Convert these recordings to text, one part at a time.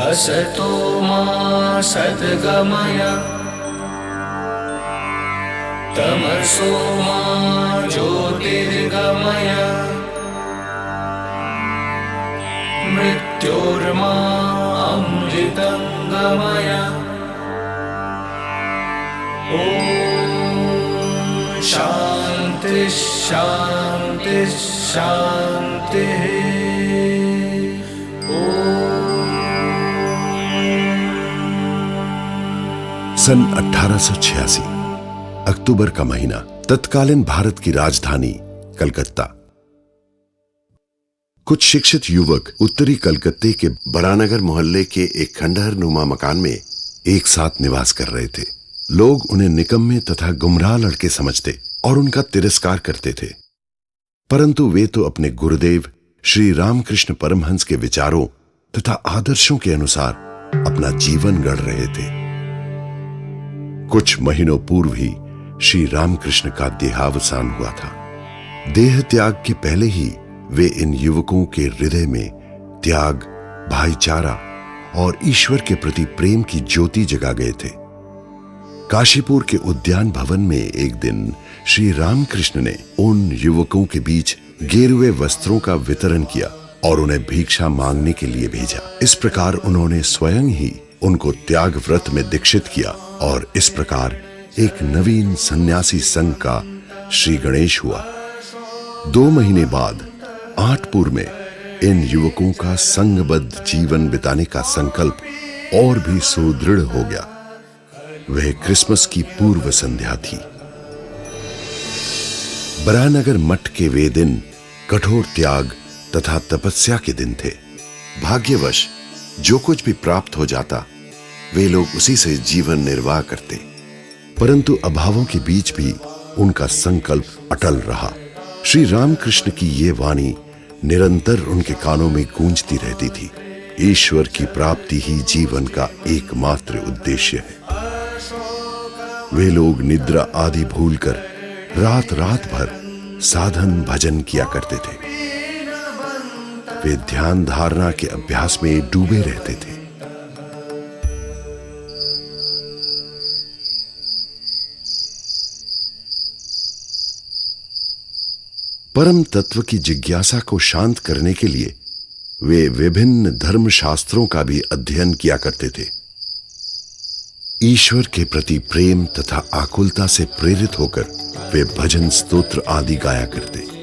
असतो मा सद्गमय तमसो मा ज्योतिर्गमय मृत्योर्मा अमृतं गमय। ॐ शान्ति शान्ति शान्तिः। सन 1886 अक्टूबर का महीना, तत्कालीन भारत की राजधानी कलकत्ता। कुछ शिक्षित युवक उत्तरी कलकत्ते के बड़ानगर मोहल्ले के एक खंडहर नुमा मकान में एक साथ निवास कर रहे थे। लोग उन्हें निकम्मे तथा गुमराह लड़के समझते और उनका तिरस्कार करते थे, परंतु वे तो अपने गुरुदेव श्री रामकृष्ण परमहंस के विचारों तथा आदर्शों के अनुसार अपना जीवन गढ़ रहे थे। कुछ महीनों पूर्व ही श्री रामकृष्ण का देहावसान हुआ था। देह त्याग के पहले ही वे इन युवकों के हृदय में त्याग, भाईचारा और ईश्वर के प्रति प्रेम की ज्योति जगा गए थे। काशीपुर के उद्यान भवन में एक दिन श्री रामकृष्ण ने उन युवकों के बीच गेरुए वस्त्रों का वितरण किया और उन्हें भिक्षा मांगने के लिए भेजा। इस प्रकार उन्होंने स्वयं ही उनको त्याग व्रत में दीक्षित किया और इस प्रकार एक नवीन सन्यासी संघ का श्री गणेश हुआ। 2 महीने बाद आठपुर में इन युवकों का संघबद्ध जीवन बिताने का संकल्प और भी सुदृढ़ हो गया। वह क्रिसमस की पूर्व संध्या थी। बड़ानगर मठ के वे दिन कठोर त्याग तथा तपस्या के दिन थे। भाग्यवश जो कुछ भी प्राप्त हो जाता वे लोग उसी से जीवन निर्वाह करते, परंतु अभावों के बीच भी उनका संकल्प अटल रहा। श्री रामकृष्ण की ये वाणी निरंतर उनके कानों में गूंजती रहती थी। ईश्वर की प्राप्ति ही जीवन का एकमात्र उद्देश्य है। वे लोग निद्रा आदि भूलकर रात रात भर साधन भजन किया करते थे। वे ध्यान धारणा के अभ्यास में डूबे रहते थे। परम तत्व की जिज्ञासा को शांत करने के लिए वे विभिन्न धर्म शास्त्रों का भी अध्ययन किया करते थे। ईश्वर के प्रति प्रेम तथा आकुलता से प्रेरित होकर वे भजन स्तोत्र आदि गाया करते।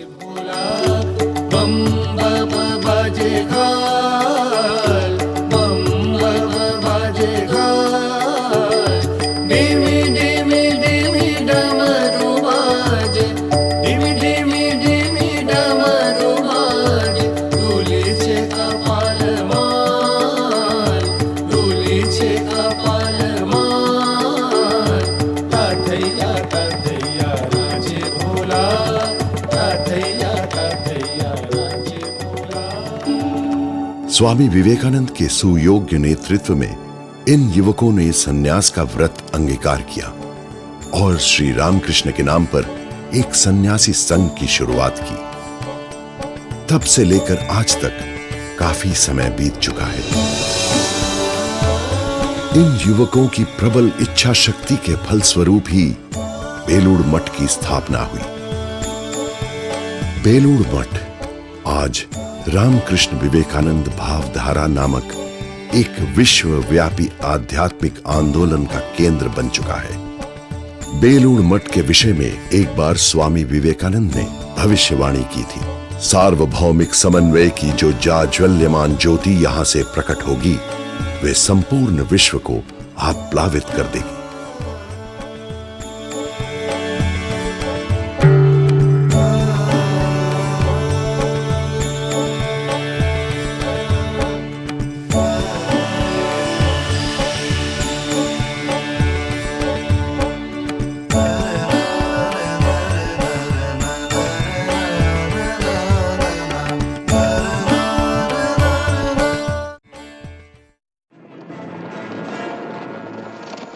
स्वामी विवेकानंद के सुयोग्य नेतृत्व में इन युवकों ने सन्यास का व्रत अंगीकार किया और श्री रामकृष्ण के नाम पर एक सन्यासी संघ की शुरुआत की। तब से लेकर आज तक काफी समय बीत चुका है। इन युवकों की प्रबल इच्छा शक्ति के फलस्वरूप ही बेलूड़ मठ की स्थापना हुई। बेलूड़ मठ आज रामकृष्ण विवेकानंद भावधारा नामक एक विश्वव्यापी आध्यात्मिक आंदोलन का केंद्र बन चुका है। बेलूड़ मठ के विषय में एक बार स्वामी विवेकानंद ने भविष्यवाणी की थी। सार्वभौमिक समन्वय की जो जाज्वल्यमान ज्योति यहां से प्रकट होगी वे संपूर्ण विश्व को आप्लावित कर देगी।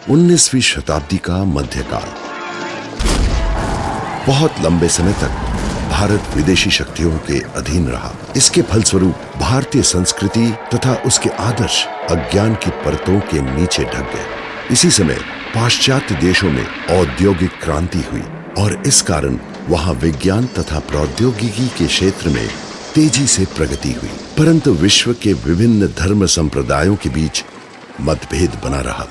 उन्नीसवीं शताब्दी का मध्यकाल। बहुत लंबे समय तक भारत विदेशी शक्तियों के अधीन रहा। इसके फलस्वरूप भारतीय संस्कृति तथा उसके आदर्श अज्ञान की परतों के नीचे ढक गए। इसी समय पाश्चात्य देशों में औद्योगिक क्रांति हुई और इस कारण वहां विज्ञान तथा प्रौद्योगिकी के क्षेत्र में तेजी से प्रगति हुई, परंतु विश्व के विभिन्न धर्म संप्रदायों के बीच मतभेद बना रहा।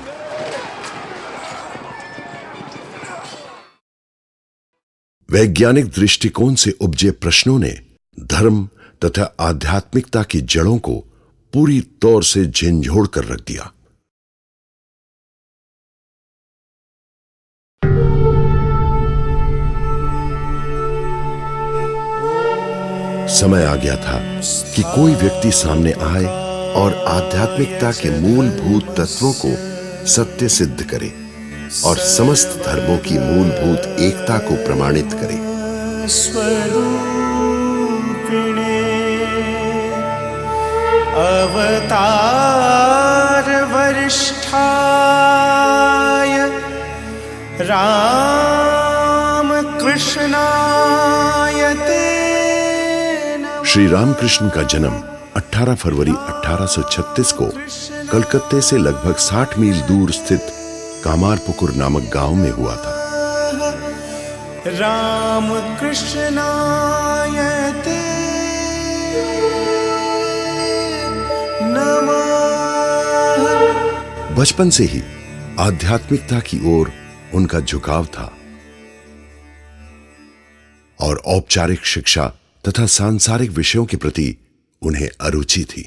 वैज्ञानिक दृष्टिकोण से उपजे प्रश्नों ने धर्म तथा आध्यात्मिकता की जड़ों को पूरी तौर से झंझोड़ कर रख दिया। समय आ गया था कि कोई व्यक्ति सामने आए और आध्यात्मिकता के मूलभूत तत्वों को सत्य सिद्ध करे और समस्त धर्मों की मूलभूत एकता को प्रमाणित करे। स्वरूपिणे अवतार वरिष्ठाय राम कृष्णाय ते। श्री रामकृष्ण का जन्म 18 फरवरी 1836 को कलकत्ते से लगभग 60 मील दूर स्थित कामारपुकुर नामक गांव में हुआ था। राम कृष्णाय ते नमः। बचपन से ही आध्यात्मिकता की ओर उनका झुकाव था और औपचारिक शिक्षा तथा सांसारिक विषयों के प्रति उन्हें अरुचि थी।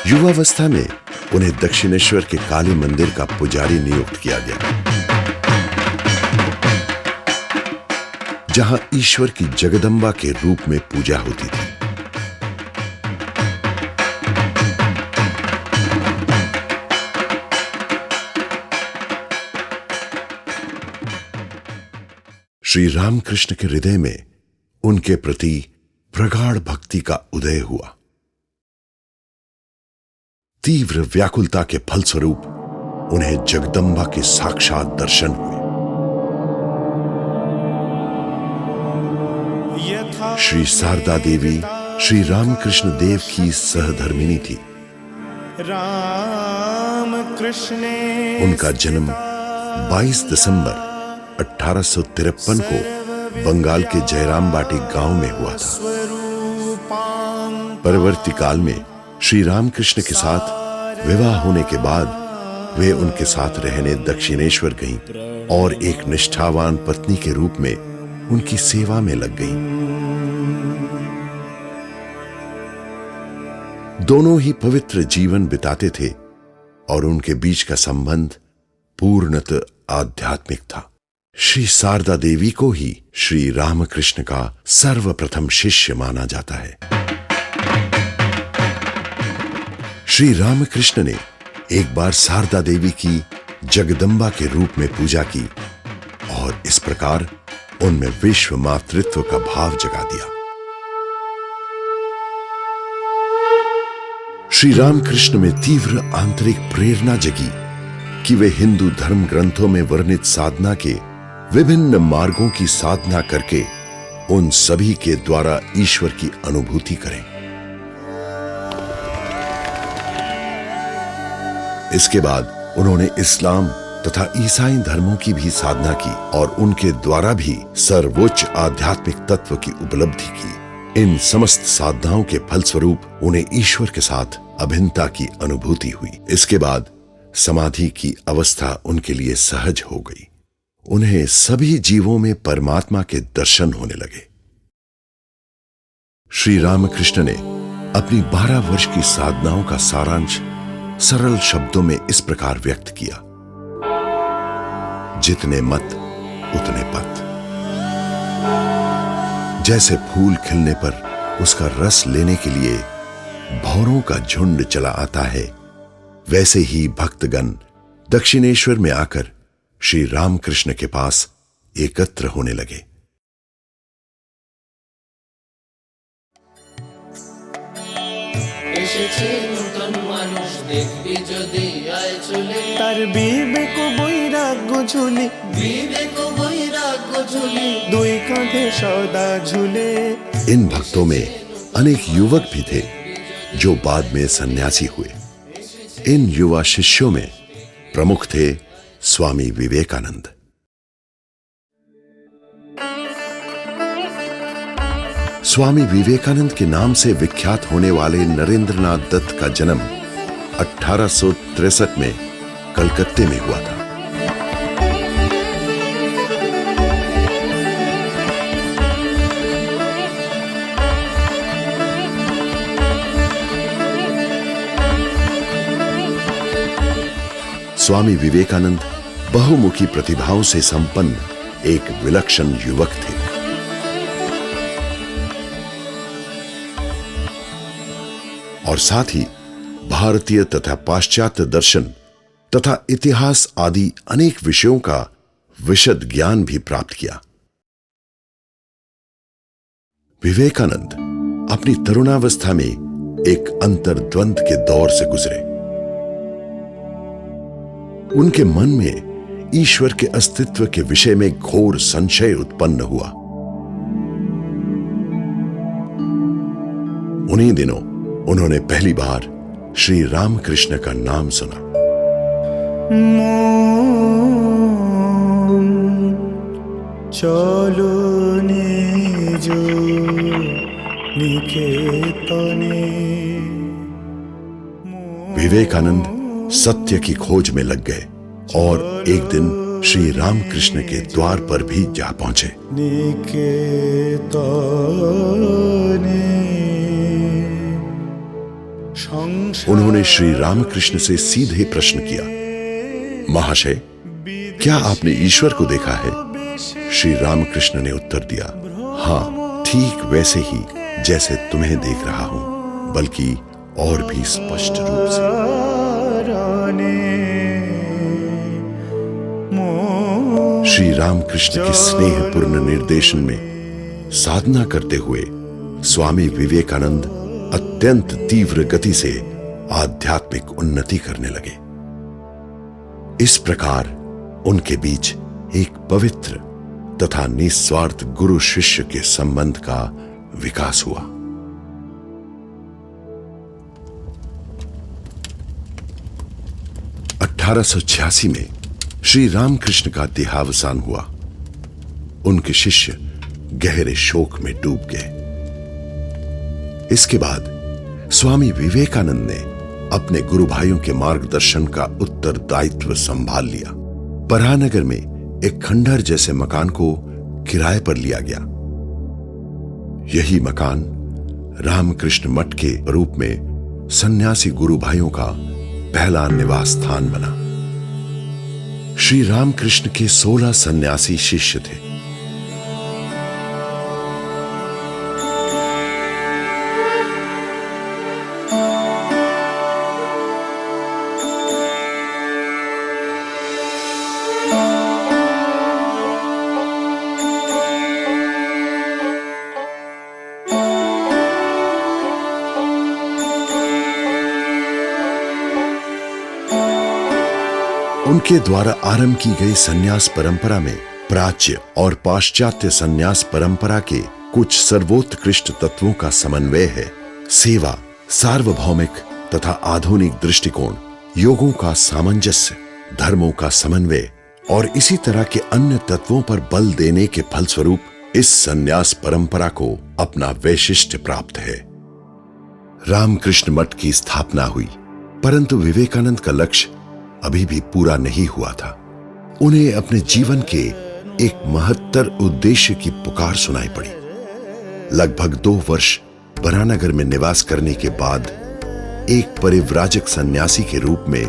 युवावस्था में उन्हें दक्षिणेश्वर के काली मंदिर का पुजारी नियुक्त किया गया, जहां ईश्वर की जगदम्बा के रूप में पूजा होती थी। श्री रामकृष्ण के हृदय में उनके प्रति प्रगाढ़ भक्ति का उदय हुआ। तीव्र व्याकुलता के फलस्वरूप उन्हें जगदम्बा के साक्षात दर्शन हुए। श्री शारदा देवी श्री रामकृष्ण देव की सहधर्मिणी थी। उनका जन्म 22 दिसंबर 1853 को बंगाल के जयराम बाटी गांव में हुआ था। परवर्ती काल में श्री रामकृष्ण के साथ विवाह होने के बाद वे उनके साथ रहने दक्षिणेश्वर गईं और एक निष्ठावान पत्नी के रूप में उनकी सेवा में लग गईं। दोनों ही पवित्र जीवन बिताते थे और उनके बीच का संबंध पूर्णतः आध्यात्मिक था। श्री शारदा देवी को ही श्री रामकृष्ण का सर्वप्रथम शिष्य माना जाता है। श्री रामकृष्ण ने एक बार शारदा देवी की जगदम्बा के रूप में पूजा की और इस प्रकार उनमें विश्व मातृत्व का भाव जगा दिया। श्री रामकृष्ण में तीव्र आंतरिक प्रेरणा जगी कि वे हिंदू धर्म ग्रंथों में वर्णित साधना के विभिन्न मार्गों की साधना करके उन सभी के द्वारा ईश्वर की अनुभूति करें। इसके बाद उन्होंने इस्लाम तथा ईसाई धर्मों की भी साधना की और उनके द्वारा भी सर्वोच्च आध्यात्मिक तत्व की उपलब्धि की। इन समस्त साधनाओं के फलस्वरूप उन्हें ईश्वर के साथ अभिन्नता की अनुभूति हुई। इसके बाद समाधि की अवस्था उनके लिए सहज हो गई। उन्हें सभी जीवों में परमात्मा के दर्शन होने लगे। श्री रामकृष्ण ने अपनी 12 वर्ष की साधनाओं का सारांश सरल शब्दों में इस प्रकार व्यक्त किया: जितने मत उतने पथ। जैसे फूल खिलने पर उसका रस लेने के लिए भौरों का झुंड चला आता है, वैसे ही भक्तगण दक्षिणेश्वर में आकर श्री रामकृष्ण के पास एकत्र होने लगे। তার বিবেক বৈরাগ্য ঝুলি, বিবেক বৈরাগ্য দুই কাঁধে সদা ঝুলে। इन भक्तों में अनेक युवक भी थे जो बाद में सन्यासी हुए। इन युवा शिष्यों में प्रमुख थे स्वामी विवेकानंद। स्वामी विवेकानंद के नाम से विख्यात होने वाले नरेंद्रनाथ दत्त का जन्म 1863 में कलकत्ते में हुआ था। स्वामी विवेकानंद बहुमुखी प्रतिभाओं से संपन्न एक विलक्षण युवक थे। और साथ ही भारतीय तथा पाश्चात्य दर्शन तथा इतिहास आदि अनेक विषयों का विशद ज्ञान भी प्राप्त किया। विवेकानंद अपनी तरुणावस्था में एक अंतर्द्वंद के दौर से गुजरे। उनके मन में ईश्वर के अस्तित्व के विषय में घोर संशय उत्पन्न हुआ। उन्हीं दिनों उन्होंने पहली बार श्री रामकृष्ण का नाम सुना। चलो निज निकेतने। विवेकानंद सत्य की खोज में लग गए और एक दिन श्री रामकृष्ण के द्वार पर भी जा पहुंचे। उन्होंने श्री रामकृष्ण से सीधे प्रश्न किया, महाशय, क्या आपने ईश्वर को देखा है? श्री रामकृष्ण ने उत्तर दिया, हाँ, ठीक वैसे ही जैसे तुम्हें देख रहा हूं, बल्कि और भी स्पष्ट रूप से। श्री रामकृष्ण के स्नेहपूर्ण निर्देशन में साधना करते हुए स्वामी विवेकानंद अत्यंत तीव्र गति से आध्यात्मिक उन्नति करने लगे। इस प्रकार उनके बीच एक पवित्र तथा निस्वार्थ गुरु शिष्य के संबंध का विकास हुआ। (1886) में श्री रामकृष्ण का देहावसान हुआ। उनके शिष्य गहरे शोक में डूब गए। इसके बाद स्वामी विवेकानंद ने अपने गुरु भाइयों के मार्गदर्शन का उत्तरदायित्व संभाल लिया। परानगर में एक खंडहर जैसे मकान को किराए पर लिया गया। यही मकान रामकृष्ण मठ के रूप में सन्यासी गुरु भाइयों का पहला निवास स्थान बना। श्री रामकृष्ण के 16 सन्यासी शिष्य थे। उनके द्वारा आरंभ की गई सन्यास परंपरा में प्राच्य और पाश्चात्य सन्यास परंपरा के कुछ सर्वोत्कृष्ट तत्वों का समन्वय है। सेवा, सार्वभौमिक तथा आधुनिक दृष्टिकोण, योगों का सामंजस्य, धर्मों का समन्वय और इसी तरह के अन्य तत्वों पर बल देने के फलस्वरूप इस सन्यास परंपरा को अपना वैशिष्ट्य प्राप्त है। रामकृष्ण मठ की स्थापना हुई, परंतु विवेकानंद का लक्ष्य अभी भी पूरा नहीं हुआ था। उन्हें अपने जीवन के एक महत्तर उद्देश्य की पुकार सुनाई पड़ी। लगभग 2 वर्ष बरानगर में निवास करने के बाद एक परिव्राजक सन्यासी के रूप में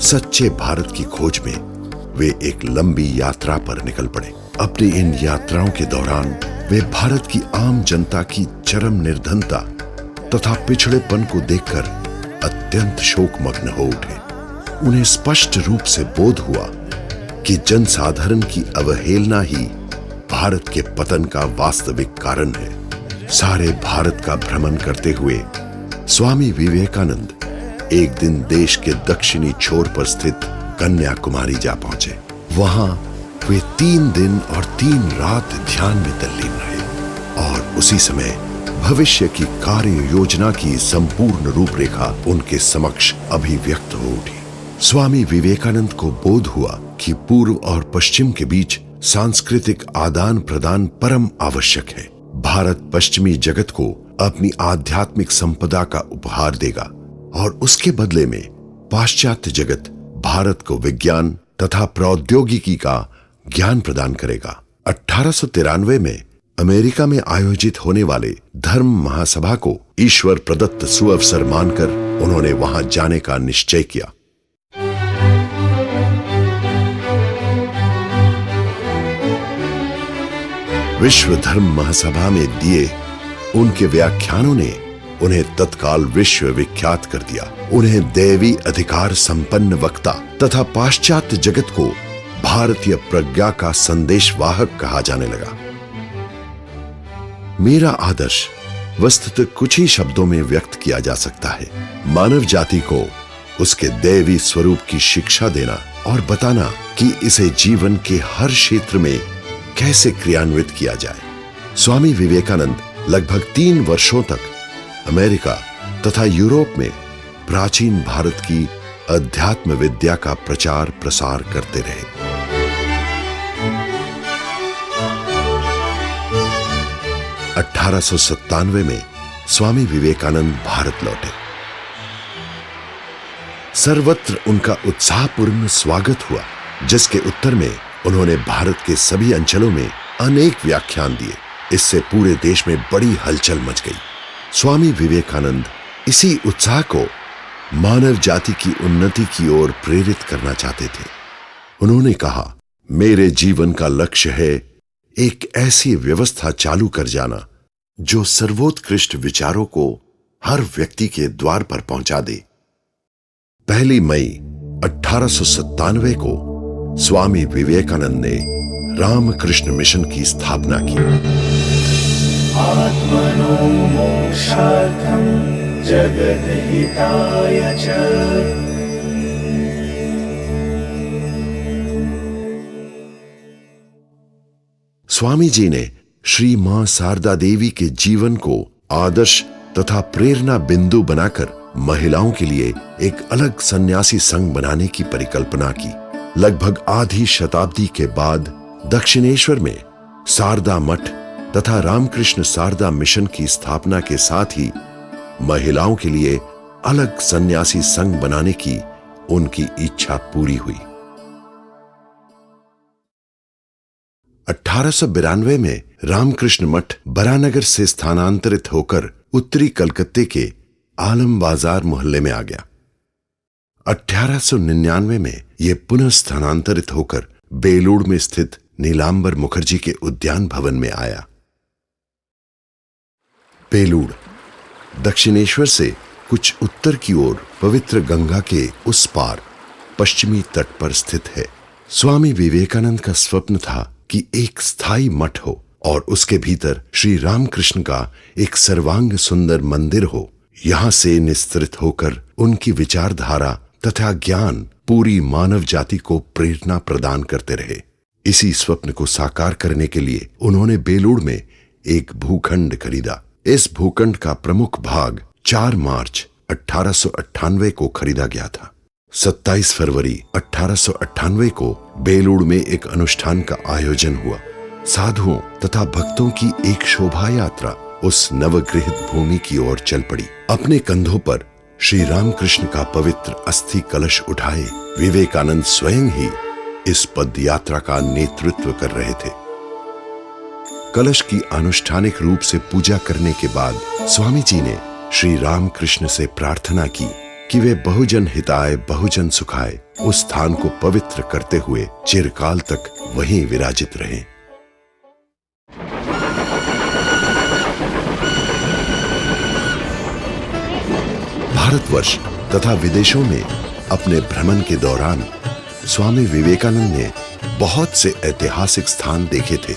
सच्चे भारत की खोज में वे एक लंबी यात्रा पर निकल पड़े। अपनी इन यात्राओं के दौरान वे भारत की आम जनता की चरम निर्धनता तथा पिछड़ेपन को देखकर अत्यंत शोकमग्न हो उठे। उन्हें स्पष्ट रूप से बोध हुआ कि जनसाधारण की अवहेलना ही भारत के पतन का वास्तविक कारण है। सारे भारत का भ्रमण करते हुए स्वामी विवेकानंद एक दिन देश के दक्षिणी छोर पर स्थित कन्याकुमारी जा पहुंचे। वहां वे 3 दिन और 3 रात ध्यान में तल्लीन रहे और उसी समय भविष्य की कार्य योजना की संपूर्ण रूपरेखा उनके समक्ष अभिव्यक्त हो उठी। स्वामी विवेकानंद को बोध हुआ कि पूर्व और पश्चिम के बीच सांस्कृतिक आदान प्रदान परम आवश्यक है। भारत पश्चिमी जगत को अपनी आध्यात्मिक संपदा का उपहार देगा और उसके बदले में पाश्चात्य जगत भारत को विज्ञान तथा प्रौद्योगिकी का ज्ञान प्रदान करेगा। 1893 में अमेरिका में आयोजित होने वाले धर्म महासभा को ईश्वर प्रदत्त सुअवसर मानकर उन्होंने वहां जाने का निश्चय किया। विश्व धर्म महासभा में दिए उनके व्याख्यानों ने उन्हें तत्काल विश्व विख्यात कर दिया। उन्हें दैवी अधिकार संपन्न वक्ता तथा पाश्चात्य जगत को भारतीय प्रज्ञा का संदेशवाहक कहा जाने लगा। मेरा आदर्श वस्तुतः कुछ ही शब्दों में व्यक्त किया जा सकता है। मानव जाति को उसके दैवी स्वरूप की शिक्षा देना और बताना कि इसे जीवन के हर क्षेत्र में कैसे क्रियान्वित किया जाए। स्वामी विवेकानंद लगभग 3 वर्षों तक अमेरिका तथा यूरोप में प्राचीन भारत की अध्यात्म विद्या का प्रचार प्रसार करते रहे। 1897 में स्वामी विवेकानंद भारत लौटे। सर्वत्र उनका उत्साहपूर्ण स्वागत हुआ, जिसके उत्तर में उन्होंने भारत के सभी अंचलों में अनेक व्याख्यान दिए। इससे पूरे देश में बड़ी हलचल मच गई। स्वामी विवेकानंद इसी उत्साह को मानव जाति की उन्नति की ओर प्रेरित करना चाहते थे। उन्होंने कहा, मेरे जीवन का लक्ष्य है एक ऐसी व्यवस्था चालू कर जाना जो सर्वोत्कृष्ट विचारों को हर व्यक्ति के द्वार पर पहुंचा दे। 1 मई 1897 को स्वामी विवेकानंद ने रामकृष्ण मिशन की स्थापना की। आत्मनो मोक्षार्थं जगद्हिताय च। स्वामी जी ने श्री मां शारदा देवी के जीवन को आदर्श तथा प्रेरणा बिंदु बनाकर महिलाओं के लिए एक अलग सन्यासी संघ बनाने की परिकल्पना की। लगभग आधी शताब्दी के बाद दक्षिणेश्वर में शारदा मठ तथा रामकृष्ण शारदा मिशन की स्थापना के साथ ही महिलाओं के लिए अलग सन्यासी संघ बनाने की उनकी इच्छा पूरी हुई। 1892 में रामकृष्ण मठ बरानगर से स्थानांतरित होकर उत्तरी कलकत्ते के आलम बाजार मोहल्ले में आ गया। 1899 में यह पुनः स्थानांतरित होकर बेलूड़ में स्थित नीलांबर मुखर्जी के उद्यान भवन में आया। बेलूड़ दक्षिणेश्वर से कुछ उत्तर की ओर पवित्र गंगा के उस पार पश्चिमी तट पर स्थित है। स्वामी विवेकानंद का स्वप्न था कि एक स्थायी मठ हो और उसके भीतर श्री रामकृष्ण का एक सर्वांग सुंदर मंदिर हो। यहां से निस्तृत होकर उनकी विचारधारा तथा ज्ञान पूरी मानव जाति को प्रेरणा प्रदान करते रहे। इसी स्वप्न को साकार करने के लिए उन्होंने बेलूड़ में एक भूखंड खरीदा। इस भूखंड का प्रमुख भाग 4 मार्च 1898 को खरीदा गया था। 27 फरवरी 1898 को बेलूड़ में एक अनुष्ठान का आयोजन हुआ। साधुओं तथा भक्तों की एक शोभा यात्रा उस नवगृहित भूमि की ओर चल पड़ी। अपने कंधों पर श्री रामकृष्ण का पवित्र अस्थि कलश उठाए विवेकानंद स्वयं ही इस पद यात्रा का नेतृत्व कर रहे थे। कलश की अनुष्ठानिक रूप से पूजा करने के बाद स्वामी जी ने श्री रामकृष्ण से प्रार्थना की कि वे बहुजन हिताय बहुजन सुखाय उस स्थान को पवित्र करते हुए चिरकाल तक वहीं विराजित रहें। भारतवर्ष तथा विदेशों में अपने भ्रमण के दौरान स्वामी विवेकानंद ने बहुत से ऐतिहासिक स्थान देखे थे।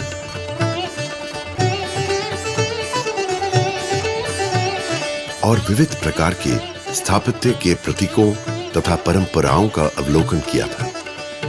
और विविध प्रकार के स्थापत्य के प्रतीकों तथा परंपराओं का अवलोकन किया था।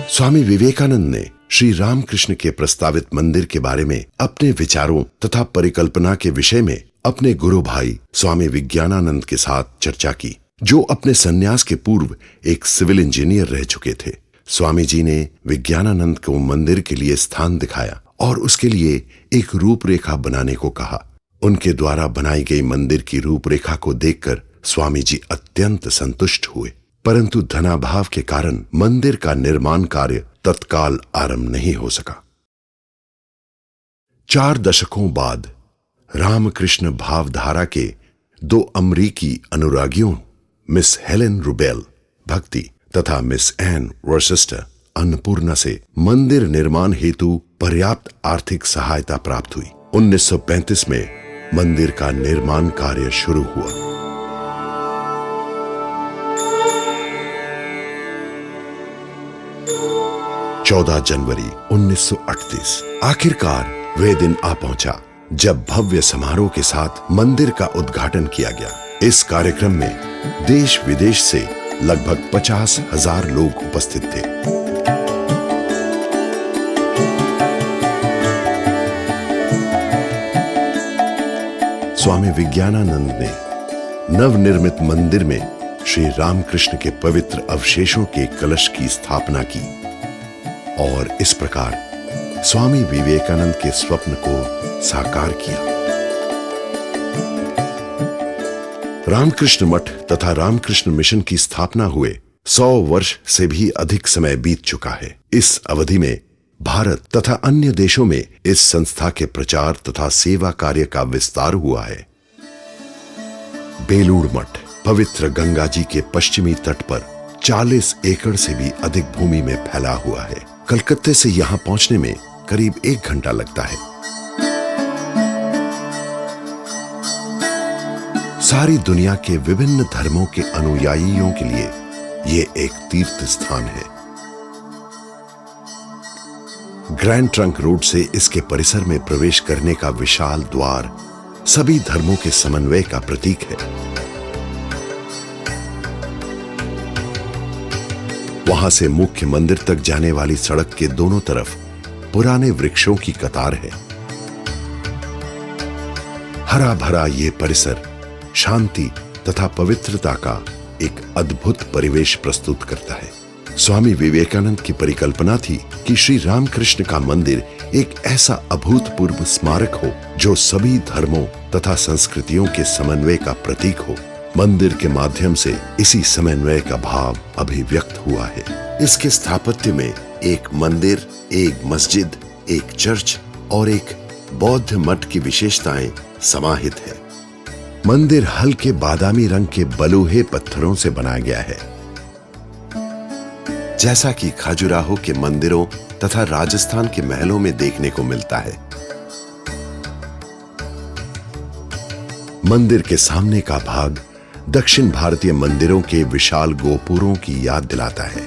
स्वामी विवेकानंद ने श्री रामकृष्ण के प्रस्तावित मंदिर के बारे में अपने विचारों तथा परिकल्पना के विषय में अपने गुरु भाई स्वामी विज्ञानानंद के साथ चर्चा की, जो अपने सन्यास के पूर्व एक सिविल इंजीनियर रह चुके थे। स्वामी जी ने विज्ञानानंद को मंदिर के लिए स्थान दिखाया और उसके लिए एक रूपरेखा बनाने को कहा। उनके द्वारा बनाई गई मंदिर की रूपरेखा को देखकर स्वामी जी अत्यंत संतुष्ट हुए, परंतु धनाभाव के कारण मंदिर का निर्माण कार्य तत्काल आरंभ नहीं हो सका। 4 दशकों बाद रामकृष्ण भावधारा के 2 अमरीकी अनुरागियों मिस हेलेन रूबेल भक्ति तथा मिस एन वर्सेस्टर अन्नपूर्णा से मंदिर निर्माण हेतु पर्याप्त आर्थिक सहायता प्राप्त हुई। 1935 में मंदिर का निर्माण कार्य शुरू हुआ। जनवरी 1938 आखिरकार वे दिन आ पहुंचा जब भव्य समारोह के साथ मंदिर का उद्घाटन किया गया। इस कार्यक्रम में देश विदेश से लगभग 50,000 लोग उपस्थित थे। स्वामी विज्ञानानंद ने नवनिर्मित मंदिर में श्री रामकृष्ण के पवित्र अवशेषों के कलश की स्थापना की और इस प्रकार स्वामी विवेकानंद के स्वप्न को साकार किया। रामकृष्ण मठ तथा रामकृष्ण मिशन की स्थापना हुए 100 वर्ष से भी अधिक समय बीत चुका है। इस अवधि में भारत तथा अन्य देशों में इस संस्था के प्रचार तथा सेवा कार्य का विस्तार हुआ है। बेलूड़ मठ पवित्र गंगा जी के पश्चिमी तट पर 40 एकड़ से भी अधिक भूमि में फैला हुआ है। कलकत्ते से यहां पहुंचने में करीब 1 घंटा लगता है। सारी दुनिया के विभिन्न धर्मों के अनुयायियों के लिए ये एक तीर्थ स्थान है। ग्रैंड ट्रंक रोड से इसके परिसर में प्रवेश करने का विशाल द्वार सभी धर्मों के समन्वय का प्रतीक है। वहां से मुख्य मंदिर तक जाने वाली सड़क के दोनों तरफ पुराने वृक्षों की कतार है। हरा भरा ये परिसर शांति तथा पवित्रता का एक अद्भुत परिवेश प्रस्तुत करता है। स्वामी विवेकानंद की परिकल्पना थी कि श्री रामकृष्ण का मंदिर एक ऐसा अभूतपूर्व स्मारक हो जो सभी धर्मों तथा संस्कृतियों के समन्वय का प्रतीक हो। मंदिर के माध्यम से इसी समन्वय का भाव अभिव्यक्त हुआ है। इसके स्थापत्य में एक मंदिर, एक मस्जिद, एक चर्च और एक बौद्ध मठ की विशेषताएं समाहित है। मंदिर हल्के बादामी रंग के बलुहे पत्थरों से बनाया गया है, जैसा कि खजुराहो के मंदिरों तथा राजस्थान के महलों में देखने को मिलता है। मंदिर के सामने का भाग दक्षिण भारतीय मंदिरों के विशाल गोपुरों की याद दिलाता है।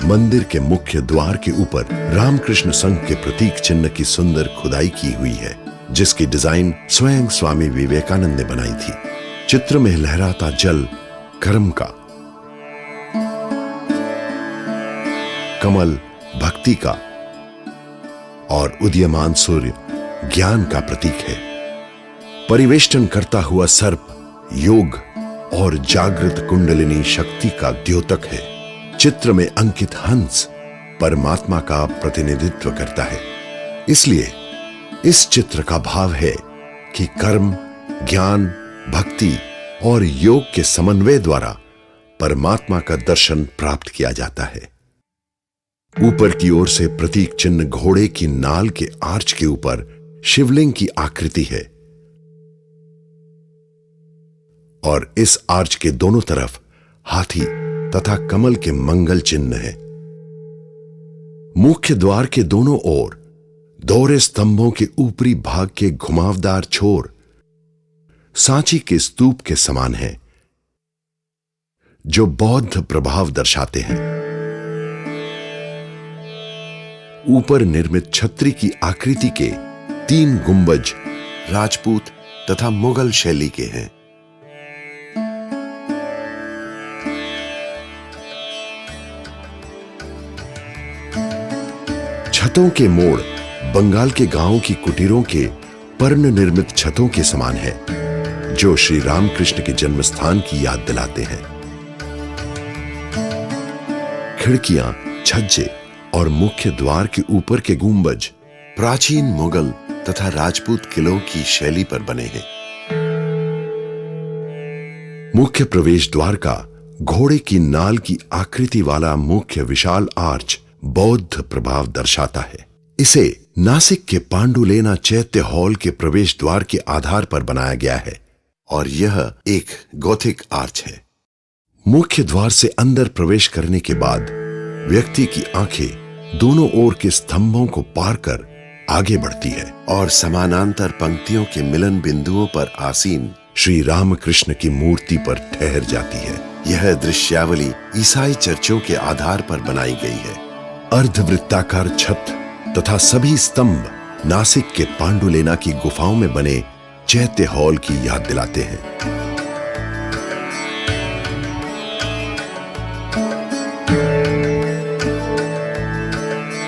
मंदिर के मुख्य द्वार के ऊपर रामकृष्ण संघ के प्रतीक चिन्ह की सुंदर खुदाई की हुई है, जिसकी डिजाइन स्वयं स्वामी विवेकानंद ने बनाई थी। चित्र में लहराता जल कर्म का, कमल भक्ति का और उदीयमान सूर्य ज्ञान का प्रतीक है। परिवेष्टन करता हुआ सर्प योग और जागृत कुंडलिनी शक्ति का द्योतक है। चित्र में अंकित हंस परमात्मा का प्रतिनिधित्व करता है। इसलिए इस चित्र का भाव है कि कर्म, ज्ञान, भक्ति और योग के समन्वय द्वारा परमात्मा का दर्शन प्राप्त किया जाता है। ऊपर की ओर से प्रतीक चिन्ह घोड़े की नाल के आर्च के ऊपर शिवलिंग की आकृति है और इस आर्च के दोनों तरफ हाथी तथा कमल के मंगल चिन्ह है। मुख्य द्वार के दोनों ओर दोहरे स्तंभों के ऊपरी भाग के घुमावदार छोर सांची के स्तूप के समान है, जो बौद्ध प्रभाव दर्शाते हैं। ऊपर निर्मित छतरी की आकृति के 3 गुंबज राजपूत तथा मुगल शैली के हैं। छतों के मोड़ बंगाल के गांवों की कुटीरों के पर्ण निर्मित छतों के समान है, जो श्री रामकृष्ण के जन्म स्थान की याद दिलाते हैं। खिड़कियां, छज्जे और मुख्य द्वार के ऊपर के गुंबज प्राचीन मुगल तथा राजपूत किलों की शैली पर बने हैं। मुख्य प्रवेश द्वार का घोड़े की नाल की आकृति वाला मुख्य विशाल आर्च बौद्ध प्रभाव दर्शाता है। इसे नासिक के पांडुलेना चैत्य हॉल के प्रवेश द्वार के आधार पर बनाया गया है और यह एक गॉथिक आर्च है। मुख्य द्वार से अंदर प्रवेश करने के बाद व्यक्ति की आंखें दोनों ओर के स्तंभों को पार कर आगे बढ़ती है और समानांतर पंक्तियों के मिलन बिंदुओं पर आसीन श्री रामकृष्ण की मूर्ति पर ठहर जाती है। यह दृश्यावली ईसाई चर्चों के आधार पर बनाई गई है। अर्धवृत्ताकार छत तथा सभी स्तंभ नासिक के पांडुलेना की गुफाओं में बने चैत्य हॉल की याद दिलाते हैं।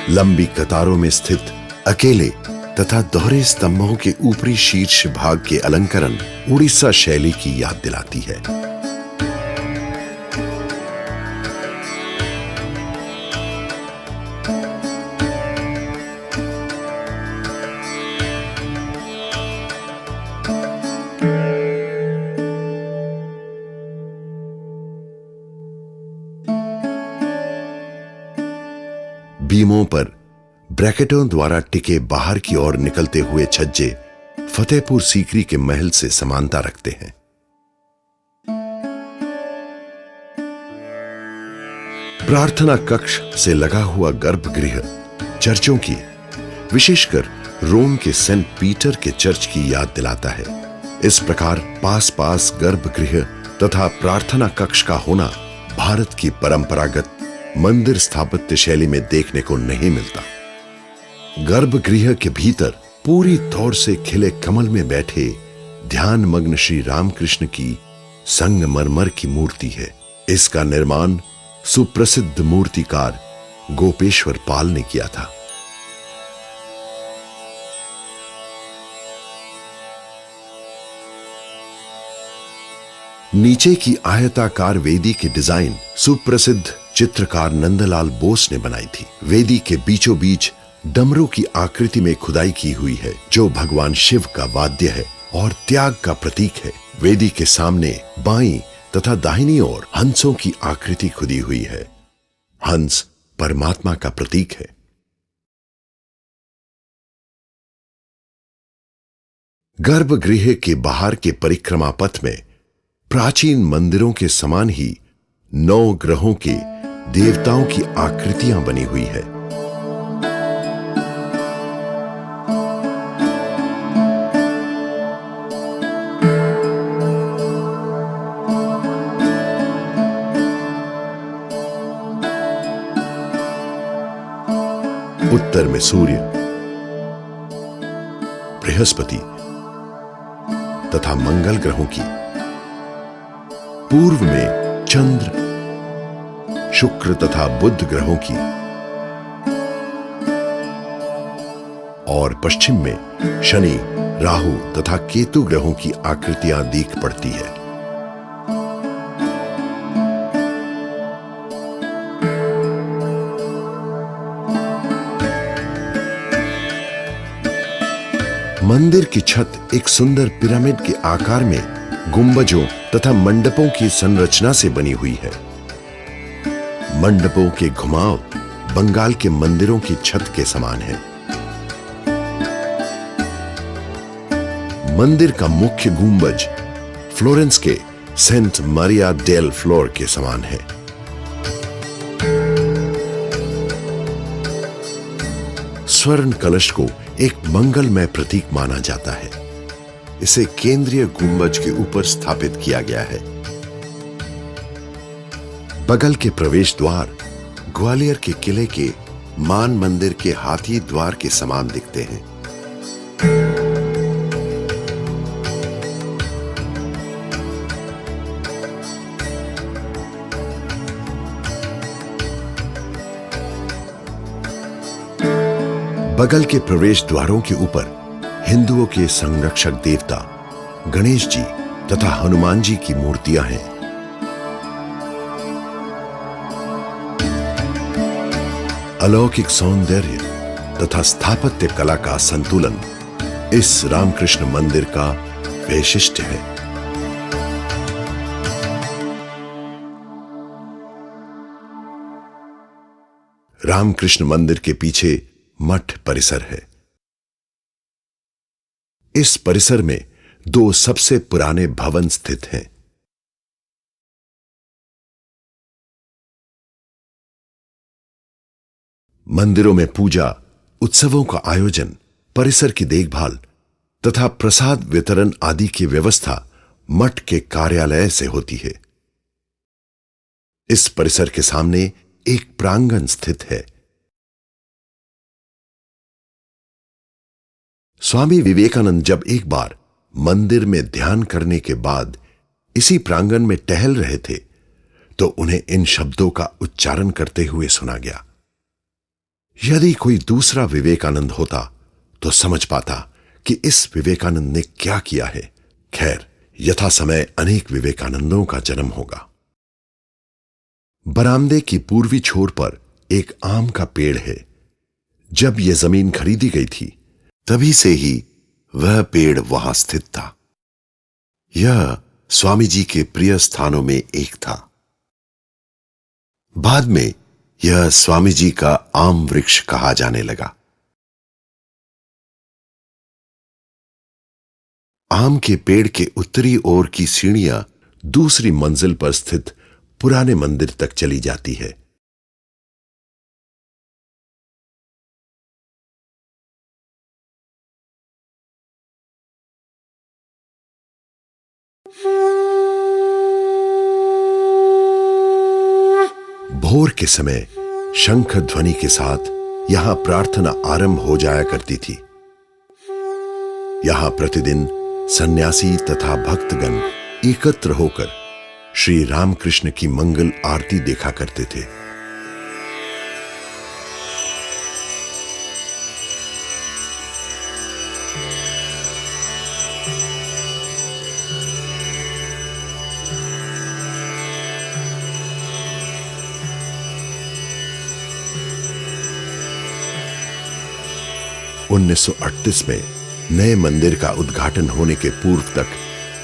लंबी कतारों में स्थित अकेले तथा दोहरे स्तंभों के ऊपरी शीर्ष भाग के अलंकरण उड़ीसा शैली की याद दिलाती है। बीमों पर ब्रैकेटों द्वारा टिके बाहर की ओर निकलते हुए छज्जे फतेहपुर सीकरी के महल से समानता रखते हैं। प्रार्थना कक्ष से लगा हुआ गर्भगृह चर्चों की, विशेषकर रोम के सेंट पीटर के चर्च की याद दिलाता है। इस प्रकार पास पास गर्भगृह तथा प्रार्थना कक्ष का होना भारत की परंपरागत मंदिर स्थापत्य शैली में देखने को नहीं मिलता। गर्भगृह के भीतर पूरी तौर से खिले कमल में बैठे ध्यान मग्न श्री रामकृष्ण की संगमरमर की मूर्ति है। इसका निर्माण सुप्रसिद्ध मूर्तिकार गोपेश्वर पाल ने किया था। नीचे की आयताकार वेदी की डिजाइन सुप्रसिद्ध चित्रकार नंदलाल बोस ने बनाई थी। वेदी के बीचों बीच डमरू की आकृति में खुदाई की हुई है, जो भगवान शिव का वाद्य है और त्याग का प्रतीक है। वेदी के सामने बाईं तथा दाहिनी ओर हंसों की आकृति खुदी हुई है। हंस परमात्मा का प्रतीक है। गर्भगृह के बाहर के परिक्रमा पथ में प्राचीन मंदिरों के समान ही 9 ग्रहों के देवताओं की आकृतियां बनी हुई है। उत्तर में सूर्य, बृहस्पति तथा मंगल ग्रहों की, पूर्व में चंद्र, शुक्र तथा बुध ग्रहों की और पश्चिम में शनि, राहु तथा केतु ग्रहों की आकृतियां दिख पड़ती है। मंदिर की छत एक सुंदर पिरामिड के आकार में गुंबजों तथा मंडपों की संरचना से बनी हुई है। मंडपों के घुमाव बंगाल के मंदिरों की छत के समान है। मंदिर का मुख्य गुंबज फ्लोरेंस के सेंट मारिया डेल फ्लोर के समान है। स्वर्ण कलश को एक मंगलमय प्रतीक माना जाता है। इसे केंद्रीय गुंबज के ऊपर स्थापित किया गया है। बगल के प्रवेश द्वार ग्वालियर के किले के मान मंदिर के हाथी द्वार के समान दिखते हैं। बगल के प्रवेश द्वारों के ऊपर हिंदुओं के संरक्षक देवता गणेश जी तथा हनुमान जी की मूर्तियां हैं। अलौकिक सौंदर्य तथा स्थापत्य कला का संतुलन इस रामकृष्ण मंदिर का वैशिष्ट्य है। रामकृष्ण मंदिर के पीछे मठ परिसर है। इस परिसर में दो सबसे पुराने भवन स्थित हैं। मंदिरों में पूजा, उत्सवों का आयोजन, परिसर की देखभाल तथा प्रसाद वितरण आदि की व्यवस्था मठ के कार्यालय से होती है। इस परिसर के सामने एक प्रांगण स्थित है। स्वामी विवेकानंद जब एक बार मंदिर में ध्यान करने के बाद इसी प्रांगण में टहल रहे थे तो उन्हें इन शब्दों का उच्चारण करते हुए सुना गया। यदि कोई दूसरा विवेकानंद होता तो समझ पाता कि इस विवेकानंद ने क्या किया है। खैर, यथा समय अनेक विवेकानंदों का जन्म होगा। बरामदे की पूर्वी छोर पर एक आम का पेड़ है। जब यह जमीन खरीदी गई थी तभी से ही वह पेड़ वहां स्थित था। यह स्वामी जी के प्रिय स्थानों में एक था। बाद में यह स्वामी जी का आम वृक्ष कहा जाने लगा। आम के पेड़ के उत्तरी ओर की सीढ़ियां दूसरी मंजिल पर स्थित पुराने मंदिर तक चली जाती है। भोर के समय शंख ध्वनि के साथ यहां प्रार्थना आरंभ हो जाया करती थी। यहां प्रतिदिन सन्यासी तथा भक्तगण एकत्र होकर श्री रामकृष्ण की मंगल आरती देखा करते थे। उन्नीस 1938 में नए मंदिर का उद्घाटन होने के पूर्व तक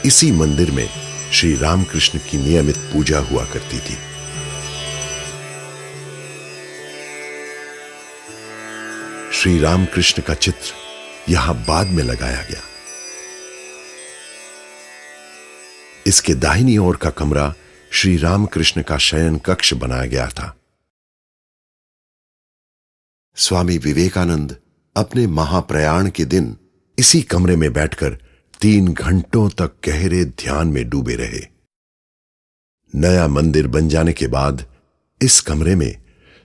इसी मंदिर में श्री रामकृष्ण की नियमित पूजा हुआ करती थी। श्री रामकृष्ण का चित्र यहां बाद में लगाया गया। इसके दाहिनी ओर का कमरा श्री रामकृष्ण का शयन कक्ष बनाया गया था। स्वामी विवेकानंद अपने महाप्रयाण के दिन इसी कमरे में बैठकर 3 घंटों तक गहरे ध्यान में डूबे रहे। नया मंदिर बन जाने के बाद इस कमरे में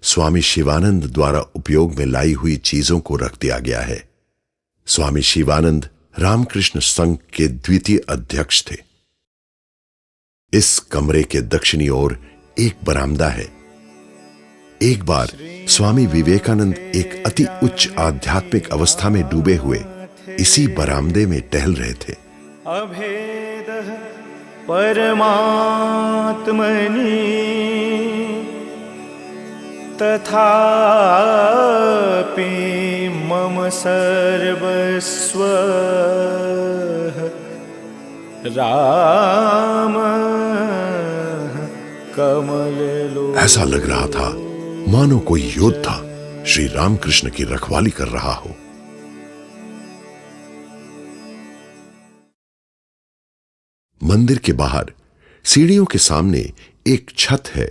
स्वामी शिवानंद द्वारा उपयोग में लाई हुई चीजों को रख दिया गया है। स्वामी शिवानंद रामकृष्ण संघ के द्वितीय अध्यक्ष थे। इस कमरे के दक्षिणी ओर एक बरामदा है। एक बार स्वामी विवेकानंद एक अति उच्च आध्यात्मिक अवस्था में डूबे हुए इसी बरामदे में टहल रहे थे। अभेद परमात्मनि तथापि मम सर्वस्व राम कमललो। ऐसा लग रहा था मानो कोई योद्धा श्री रामकृष्ण की रखवाली कर रहा हो। मंदिर के बाहर सीढ़ियों के सामने एक छत है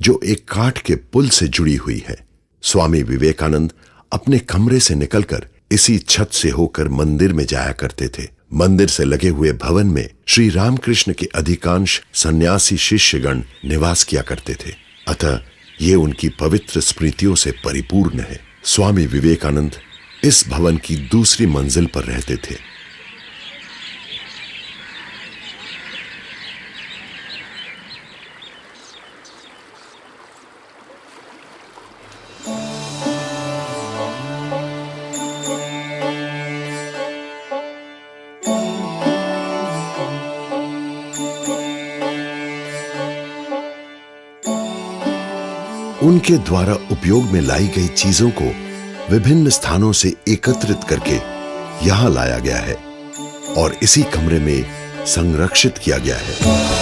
जो एक काठ के पुल से जुड़ी हुई है। स्वामी विवेकानंद अपने कमरे से निकलकर इसी छत से होकर मंदिर में जाया करते थे। मंदिर से लगे हुए भवन में श्री रामकृष्ण के अधिकांश सन्यासी शिष्यगण निवास किया करते थे। अतः ये उनकी पवित्र स्मृतियों से परिपूर्ण है। स्वामी विवेकानंद इस भवन की दूसरी मंजिल पर रहते थे। उनके द्वारा उपयोग में लाई गई चीजों को विभिन्न स्थानों से एकत्रित करके यहां लाया गया है और इसी कमरे में संरक्षित किया गया है।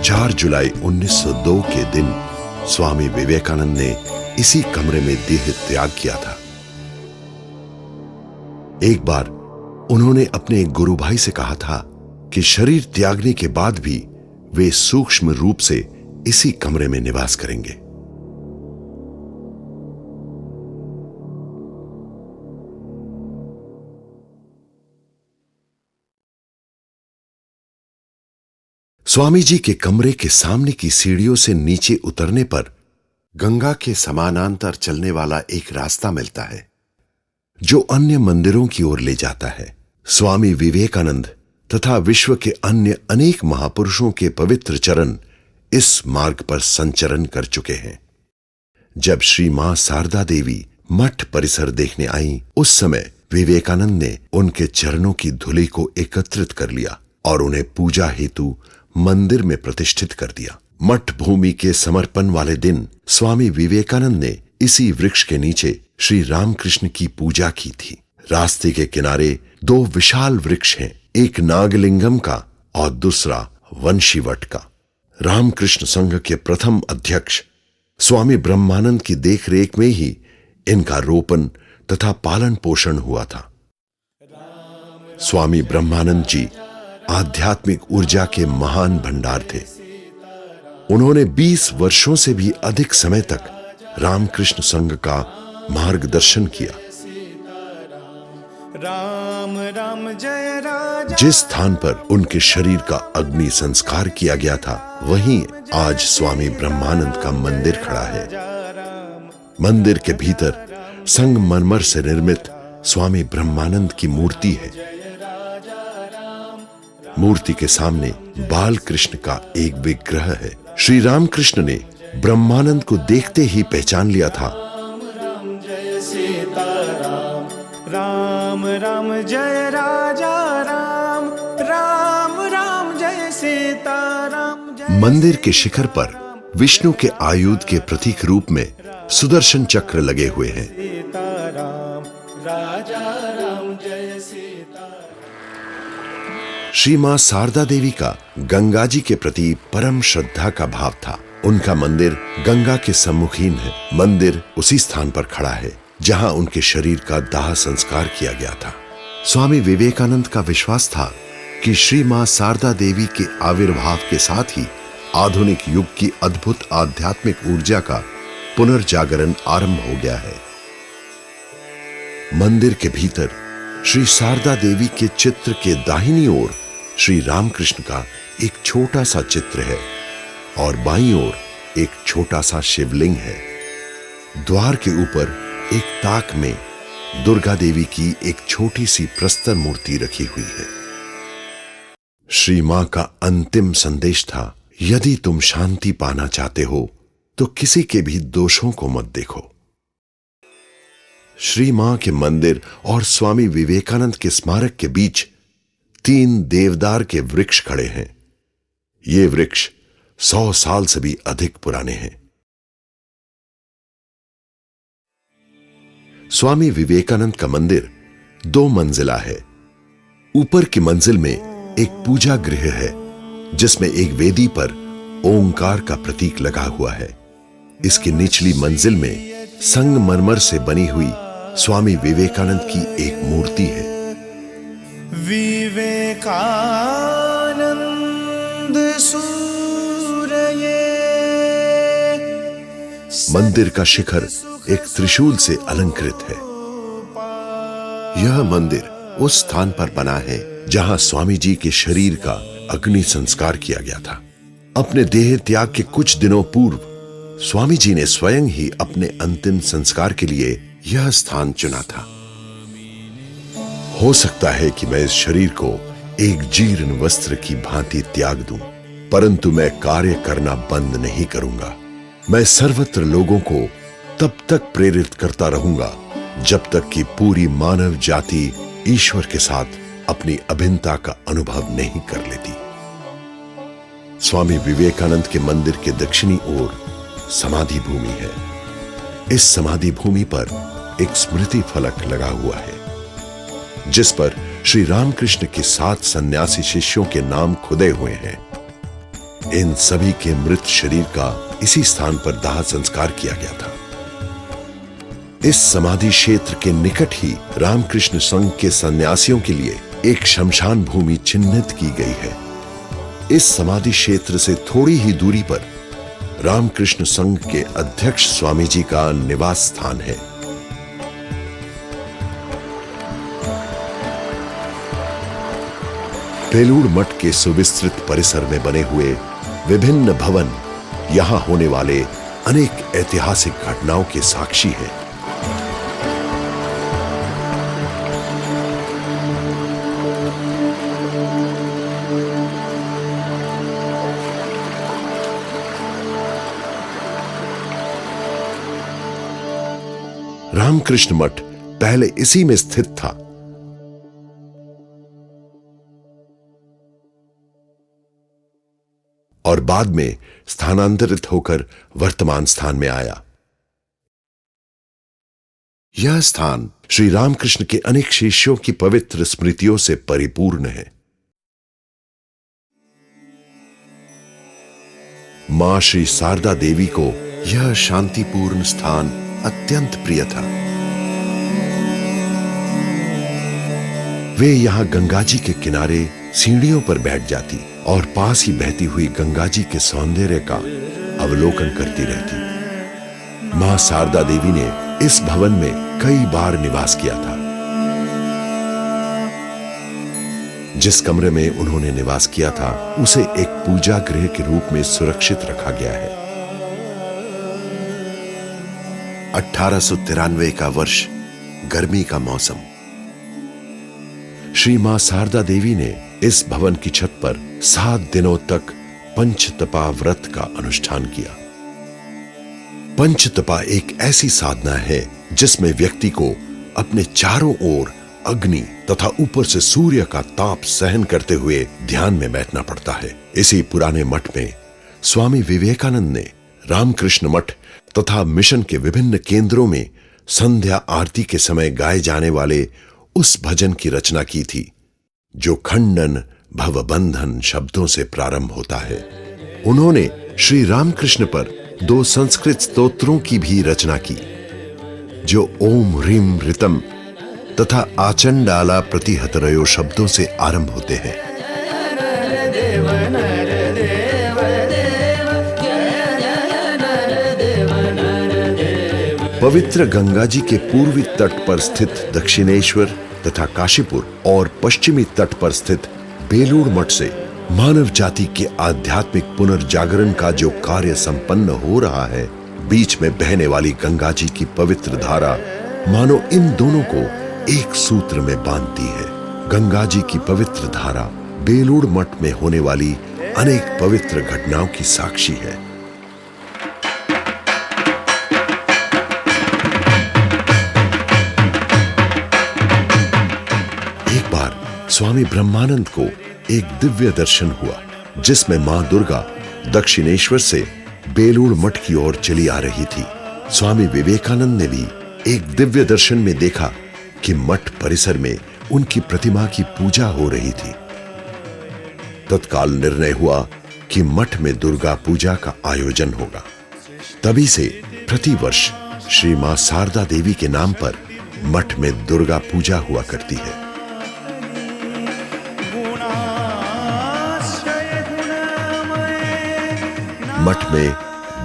4 जुलाई 1902 के दिन स्वामी विवेकानंद ने इसी कमरे में देह त्याग किया था। एक बार उन्होंने अपने एक गुरु भाई से कहा था कि शरीर त्यागने के बाद भी वे सूक्ष्म रूप से इसी कमरे में निवास करेंगे। स्वामी जी के कमरे के सामने की सीढ़ियों से नीचे उतरने पर गंगा के समानांतर चलने वाला एक रास्ता मिलता है जो अन्य मंदिरों की ओर ले जाता है। स्वामी विवेकानंद तथा विश्व के अन्य अनेक महापुरुषों के पवित्र चरण इस मार्ग पर संचरण कर चुके हैं। जब श्री मां शारदा देवी मठ परिसर देखने आईं, उस समय विवेकानंद ने उनके चरणों की धूलि को एकत्रित कर लिया और उन्हें पूजा हेतु मंदिर में प्रतिष्ठित कर दिया। मठ भूमि के समर्पण वाले दिन स्वामी विवेकानंद ने इसी वृक्ष के नीचे श्री रामकृष्ण की पूजा की थी। रास्ते के किनारे 2 विशाल वृक्ष हैं, एक नागलिंगम का और दूसरा वंशीवट का। रामकृष्ण संघ के प्रथम अध्यक्ष स्वामी ब्रह्मानंद की देखरेख में ही इनका रोपण तथा पालन पोषण हुआ था। स्वामी ब्रह्मानंद जी आध्यात्मिक ऊर्जा के महान भंडार थे। उन्होंने 20 वर्षों से भी अधिक समय तक रामकृष्ण संघ का मार्गदर्शन किया। राम राम जय राजा। जिस स्थान पर उनके शरीर का अग्नि संस्कार किया गया था, वहीं आज स्वामी ब्रह्मानंद का मंदिर खड़ा है। मंदिर के भीतर संगमरमर से निर्मित स्वामी ब्रह्मानंद की मूर्ति है। मूर्ति के सामने बाल कृष्ण का एक विग्रह है। श्री रामकृष्ण ने ब्रह्मानंद को देखते ही पहचान लिया था। राम जय सीताराम, राम राम जय राजा राम, राम राम जय सीताराम। मंदिर के शिखर पर विष्णु के आयुध के प्रतीक रूप में सुदर्शन चक्र लगे हुए हैं। सीताराम, राजा राम जय सीताराम। श्री मां शारदा देवी का गंगा जी के प्रति परम श्रद्धा का भाव था। उनका मंदिर गंगा के सम्मुखीन है। मंदिर उसी स्थान पर खड़ा है जहां उनके शरीर का दाह संस्कार किया गया था। स्वामी विवेकानंद का विश्वास था कि श्री मां शारदा देवी के आविर्भाव के साथ ही आधुनिक युग की अद्भुत आध्यात्मिक ऊर्जा का पुनर्जागरण आरंभ हो गया है। मंदिर के भीतर श्री शारदा देवी के चित्र के दाहिनी ओर श्री रामकृष्ण का एक छोटा सा चित्र है और बाईं ओर एक छोटा सा शिवलिंग है। द्वार के ऊपर एक ताक में दुर्गा देवी की एक छोटी सी प्रस्तर मूर्ति रखी हुई है। श्री मां का अंतिम संदेश था, यदि तुम शांति पाना चाहते हो तो किसी के भी दोषों को मत देखो। श्री मां के मंदिर और स्वामी विवेकानंद के स्मारक के बीच 3 देवदार के वृक्ष खड़े हैं। ये वृक्ष 100 साल से भी अधिक पुराने हैं। स्वामी विवेकानंद का मंदिर 2 मंजिला है। ऊपर की मंजिल में एक पूजा गृह है जिसमें एक वेदी पर ओंकार का प्रतीक लगा हुआ है। इसकी निचली मंजिल में संगमरमर से बनी हुई स्वामी विवेकानंद की एक मूर्ति है। विवेकानंद सूरये। मंदिर का शिखर एक त्रिशूल से अलंकृत है। यह मंदिर उस स्थान पर बना है जहां स्वामी जी के शरीर का अग्नि संस्कार किया गया था। अपने देह त्याग के कुछ दिनों पूर्व स्वामी जी ने स्वयं ही अपने अंतिम संस्कार के लिए यह स्थान चुना था। हो सकता है कि मैं इस शरीर को एक जीर्ण वस्त्र की भांति त्याग दूं, परंतु मैं कार्य करना बंद नहीं करूंगा। मैं सर्वत्र लोगों को तब तक प्रेरित करता रहूंगा जब तक कि पूरी मानव जाति ईश्वर के साथ अपनी अभिन्नता का अनुभव नहीं कर लेती। स्वामी विवेकानंद के मंदिर के दक्षिणी ओर समाधि भूमि है। इस समाधि भूमि पर एक स्मृति फलक लगा हुआ है जिस पर श्री रामकृष्ण के 7 सन्यासी शिष्यों के नाम खुदे हुए हैं। इन सभी के मृत शरीर का इसी स्थान पर दाह संस्कार किया गया था। इस समाधि क्षेत्र के निकट ही रामकृष्ण संघ के सन्यासियों के लिए एक शमशान भूमि चिन्हित की गई है। इस समाधि क्षेत्र से थोड़ी ही दूरी पर रामकृष्ण संघ के अध्यक्ष स्वामी जी का निवास स्थान है। बेलूर मठ के सुविस्तृत परिसर में बने हुए विभिन्न भवन यहां होने वाले अनेक ऐतिहासिक घटनाओं के साक्षी हैं। रामकृष्ण मठ पहले इसी में स्थित था। और बाद में स्थानांतरित होकर वर्तमान स्थान में आया। यह स्थान श्री रामकृष्ण के अनेक शिष्यों की पवित्र स्मृतियों से परिपूर्ण है। मां श्री शारदा देवी को यह शांतिपूर्ण स्थान अत्यंत प्रिय था। वे यहां गंगा जी के किनारे सीढ़ियों पर बैठ जाती और पास ही बहती हुई गंगा जी के सौंदर्य का अवलोकन करती रहती। मां शारदा देवी ने इस भवन में कई बार निवास किया था। जिस कमरे में उन्होंने निवास किया था उसे एक पूजा गृह के रूप में सुरक्षित रखा गया है। 1893 का वर्ष, गर्मी का मौसम। श्री मां शारदा देवी ने इस भवन की छत पर 7 दिनों तक पंचतपा व्रत का अनुष्ठान किया। पंचतपा एक ऐसी साधना है जिसमें व्यक्ति को अपने चारों ओर अग्नि तथा ऊपर से सूर्य का ताप सहन करते हुए ध्यान में बैठना पड़ता है। इसी पुराने मठ में स्वामी विवेकानंद ने रामकृष्ण मठ तथा मिशन के विभिन्न केंद्रों में संध्या आरती के समय गाए जाने वाले उस भजन की रचना की थी जो खंडन भवबंधन शब्दों से प्रारंभ होता है। उन्होंने श्री रामकृष्ण पर 2 संस्कृत स्तोत्रों की भी रचना की जो ओम ह्रीम ऋतम तथा आचंडाला प्रतिहतरयो शब्दों से आरंभ होते हैं। पवित्र गंगा जी के पूर्वी तट पर स्थित दक्षिणेश्वर तथा काशीपुर और पश्चिमी तट पर स्थित बेलूर मठ से मानव जाति के आध्यात्मिक पुनर्जागरण का जो कार्य संपन्न हो रहा है, बीच में बहने वाली गंगा जी की पवित्र धारा मानो इन दोनों को एक सूत्र में बांधती है। गंगा जी की पवित्र धारा बेलूर मठ में होने वाली अनेक पवित्र घटनाओं की साक्षी है। एक बार स्वामी ब्रह्मानंद को एक दिव्य दर्शन हुआ जिसमें मां दुर्गा दक्षिणेश्वर से बेलूर मठ की ओर चली आ रही थी। स्वामी विवेकानंद ने भी एक दिव्य दर्शन में देखा कि मठ परिसर में उनकी प्रतिमा की पूजा हो रही थी। तत्काल निर्णय हुआ कि मठ में दुर्गा पूजा का आयोजन होगा। तभी से प्रतिवर्ष श्री मां शारदा देवी के नाम पर मठ में दुर्गा पूजा हुआ करती है। मठ में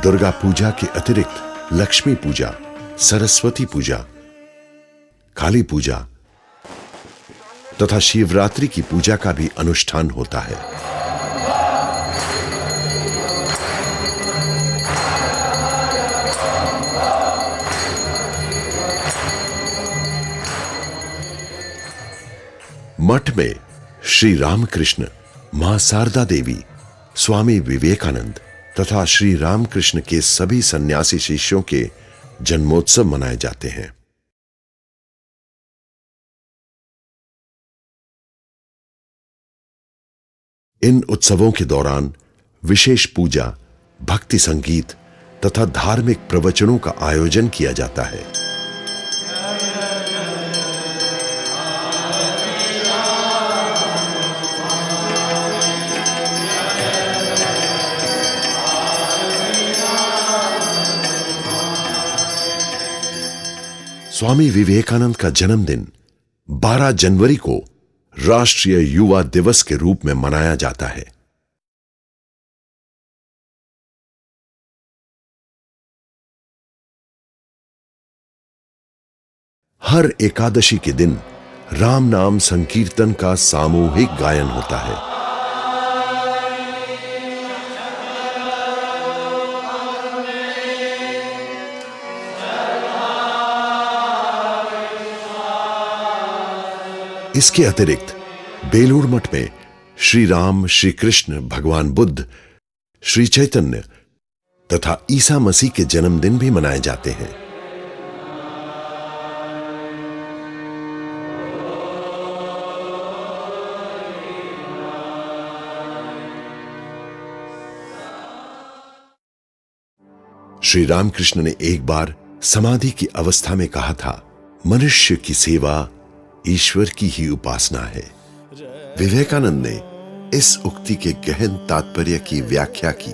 दुर्गा पूजा के अतिरिक्त लक्ष्मी पूजा, सरस्वती पूजा, काली पूजा तथा शिवरात्रि की पूजा का भी अनुष्ठान होता है। मठ में श्री रामकृष्ण, मां शारदा देवी, स्वामी विवेकानंद तथा श्री रामकृष्ण के सभी सन्यासी शिष्यों के जन्मोत्सव मनाए जाते हैं। इन उत्सवों के दौरान विशेष पूजा, भक्ति संगीत तथा धार्मिक प्रवचनों का आयोजन किया जाता है। स्वामी विवेकानंद का जन्मदिन 12 जनवरी को राष्ट्रीय युवा दिवस के रूप में मनाया जाता है। हर एकादशी के दिन राम नाम संकीर्तन का सामूहिक गायन होता है। इसके अतिरिक्त बेलूर मठ में श्री राम, श्री कृष्ण, भगवान बुद्ध, श्री चैतन्य तथा ईसा मसीह के जन्मदिन भी मनाए जाते हैं। श्री रामकृष्ण ने एक बार समाधि की अवस्था में कहा था, मनुष्य की सेवा ईश्वर की ही उपासना है। विवेकानंद ने इस उक्ति के गहन तात्पर्य की व्याख्या की।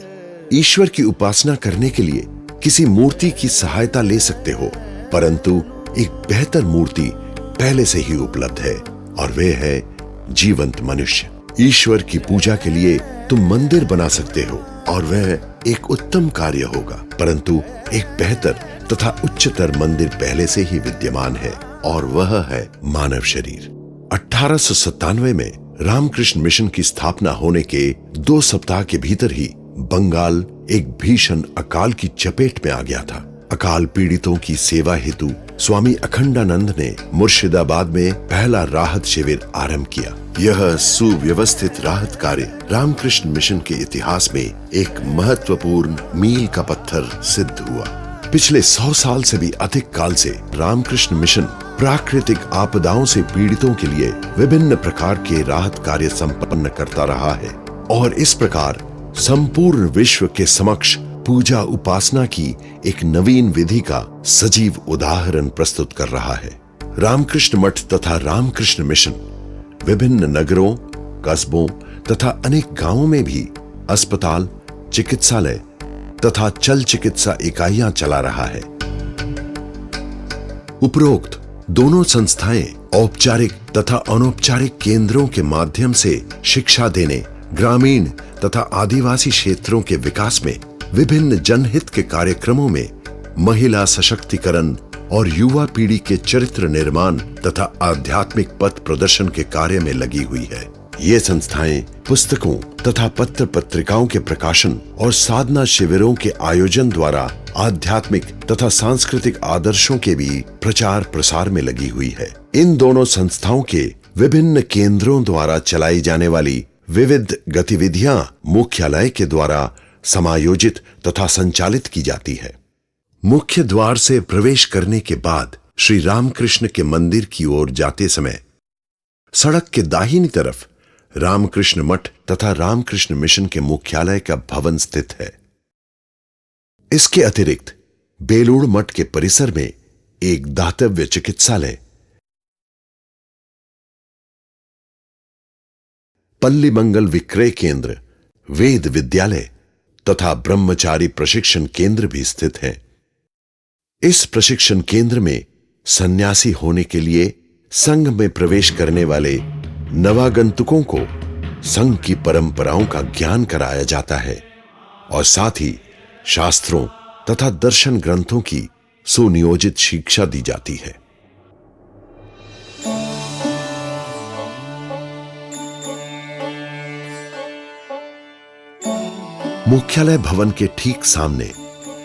ईश्वर की उपासना करने के लिए किसी मूर्ति की सहायता ले सकते हो, परंतु एक बेहतर मूर्ति पहले से ही उपलब्ध है और वे है जीवंत मनुष्य। ईश्वर की पूजा के लिए तुम मंदिर बना सकते हो और वह एक उत्तम कार्य होगा, परंतु एक बेहतर तथा उच्चतर मंदिर पहले से ही विद्यमान है और वह है मानव शरीर। 1897 में रामकृष्ण मिशन की स्थापना होने के 2 सप्ताह के भीतर ही बंगाल एक भीषण अकाल की चपेट में आ गया था। अकाल पीड़ितों की सेवा हेतु स्वामी अखंडानंद ने मुर्शिदाबाद में पहला राहत शिविर आरंभ किया। यह सुव्यवस्थित राहत कार्य रामकृष्ण मिशन के इतिहास में एक महत्वपूर्ण मील का पत्थर सिद्ध हुआ। पिछले 100 साल से भी अधिक काल से रामकृष्ण मिशन प्राकृतिक आपदाओं से पीड़ितों के लिए विभिन्न प्रकार के राहत कार्य संपन्न करता रहा है और इस प्रकार संपूर्ण विश्व के समक्ष पूजा उपासना की एक नवीन विधि का सजीव उदाहरण प्रस्तुत कर रहा है। रामकृष्ण मठ तथा रामकृष्ण मिशन विभिन्न नगरों, कस्बों तथा अनेक गांवों में भी अस्पताल, चिकित्सालय तथा चल चिकित्सा इकाइयां चला रहा है। उपरोक्त दोनों संस्थाएं औपचारिक तथा अनौपचारिक केंद्रों के माध्यम से शिक्षा देने, ग्रामीण तथा आदिवासी क्षेत्रों के विकास में, विभिन्न जनहित के कार्यक्रमों में, महिला सशक्तिकरण और युवा पीढ़ी के चरित्र निर्माण तथा आध्यात्मिक पथ प्रदर्शन के कार्य में लगी हुई है। ये संस्थाएं पुस्तकों तथा पत्र पत्रिकाओं के प्रकाशन और साधना शिविरों के आयोजन द्वारा आध्यात्मिक तथा सांस्कृतिक आदर्शों के भी प्रचार प्रसार में लगी हुई है। इन दोनों संस्थाओं के विभिन्न केंद्रों द्वारा चलाई जाने वाली विविध गतिविधियां मुख्यालय के द्वारा समायोजित तथा संचालित की जाती है। मुख्य द्वार से प्रवेश करने के बाद श्री रामकृष्ण के मंदिर की ओर जाते समय सड़क के दाहिनी तरफ रामकृष्ण मठ तथा रामकृष्ण मिशन के मुख्यालय का भवन स्थित है। इसके अतिरिक्त बेलूर मठ के परिसर में एक दातव्य चिकित्सालय, पल्ली मंगल विक्रय केंद्र, वेद विद्यालय तथा ब्रह्मचारी प्रशिक्षण केंद्र भी स्थित है। इस प्रशिक्षण केंद्र में सन्यासी होने के लिए संघ में प्रवेश करने वाले नवागंतुकों को संघ की परंपराओं का ज्ञान कराया जाता है और साथ ही शास्त्रों तथा दर्शन ग्रंथों की सुनियोजित शिक्षा दी जाती है। मुख्यालय भवन के ठीक सामने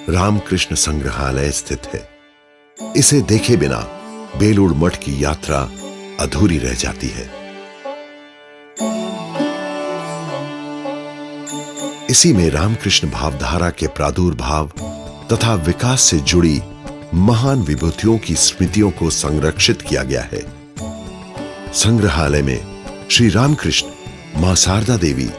रामकृष्ण संग्रहालय स्थित है। इसे देखे बिना बेलूर मठ की यात्रा अधूरी रह जाती है। इसी में रामकृष्ण भावधारा के प्रादुर्भाव तथा विकास से जुड़ी महान विभूतियों की स्मृतियों को संरक्षित किया गया है। संग्रहालय में श्री रामकृष्ण, मां शारदा देवी,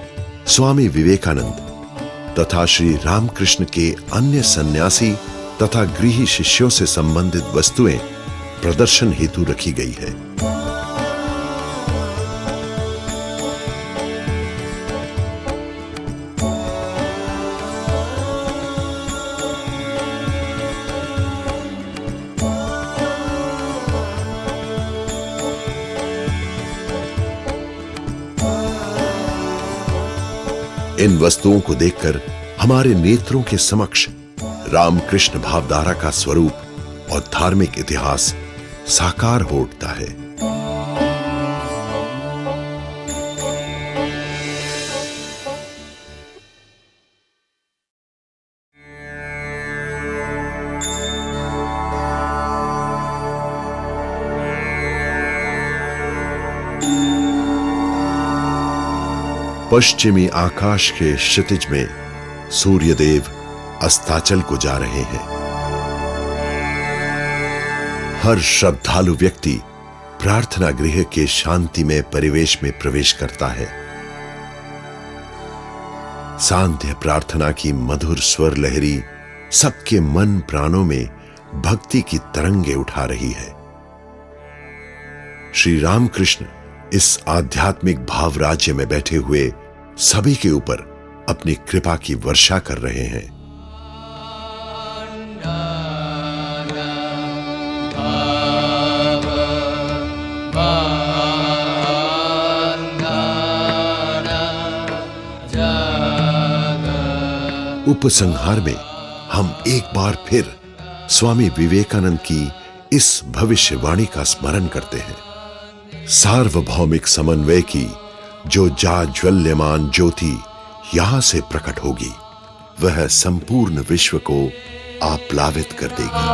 स्वामी विवेकानंद तथा श्री रामकृष्ण के अन्य सन्यासी तथा गृही शिष्यों से संबंधित वस्तुएं प्रदर्शन हेतु रखी गई है। इन वस्तुओं को देखकर हमारे नेत्रों के समक्ष रामकृष्ण भावधारा का स्वरूप और धार्मिक इतिहास साकार हो उठता है। पश्चिमी आकाश के क्षितिज में सूर्यदेव अस्ताचल को जा रहे हैं। हर श्रद्धालु व्यक्ति प्रार्थना गृह के शांतिमय परिवेश में प्रवेश करता है। सांध्य प्रार्थना की मधुर स्वर लहरी सबके मन प्राणों में भक्ति की तरंगे उठा रही है। श्री रामकृष्ण इस आध्यात्मिक भाव राज्य में बैठे हुए सभी के ऊपर अपनी कृपा की वर्षा कर रहे हैं। उपसंहार में हम एक बार फिर स्वामी विवेकानंद की इस भविष्यवाणी का स्मरण करते हैं। सार्वभौमिक समन्वय की जो जाज्वल्यमान ज्योति यहां से प्रकट होगी, वह संपूर्ण विश्व को आप्लावित कर देगी।